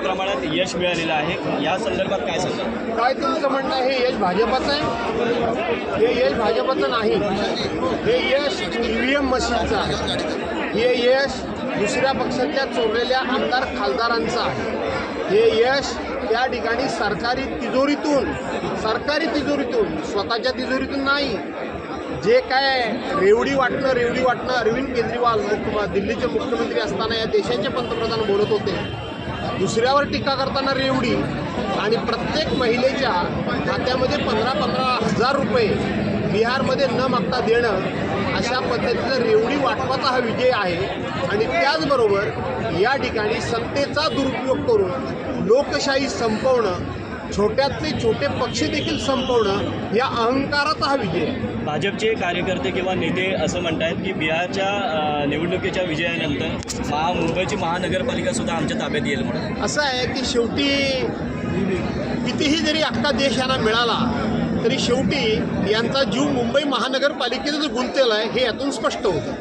प्रमाणात यश मिळालेलं आहे, या संदर्भात काय सांगाल? काय तुमचं म्हणणं आहे? हे यश भाजपचं आहे? हे यश भाजपचं नाही, हे यश EVM मशीनचं आहे. हे यश दुसऱ्या पक्षातल्या चोरलेल्या आमदार खासदारांचं आहे. हे यश त्या ठिकाणी सरकारी तिजोरीतून स्वतःच्या तिजोरीतून नाही, जे काय रेवडी वाटणं अरविंद केजरीवाल दिल्लीचे मुख्यमंत्री असताना या देशाचे पंतप्रधान बोलत होते. दुसऱ्यावर टीका करताना रेवडी आणि प्रत्येक महिलेच्या खात्यामध्ये 15,000 रुपये बिहारमध्ये न मागता देणं, अशा पद्धतीचं रेवडी वाटपाचा हा विजय आहे. आणि त्याचबरोबर या ठिकाणी सत्तेचा दुरुपयोग करून लोकशाही संपवणं, छोट्यातले छोटे पक्ष देखील संपवणं, या अहंकाराचा हा विजय आहे. भाजपचे कार्यकर्ते किंवा नेते असं म्हणतायत की बिहारच्या निवडणुकीच्या विजयानंतर मुंबईची महानगरपालिकासुद्धा आमच्या ताब्यात येईल म्हणून. असं आहे की शेवटी कितीही जरी अख्खा देश यांना मिळाला तरी शेवटी यांचा जीव मुंबई महानगरपालिकेतच गुंतलेला आहे, हे यातून स्पष्ट होतं.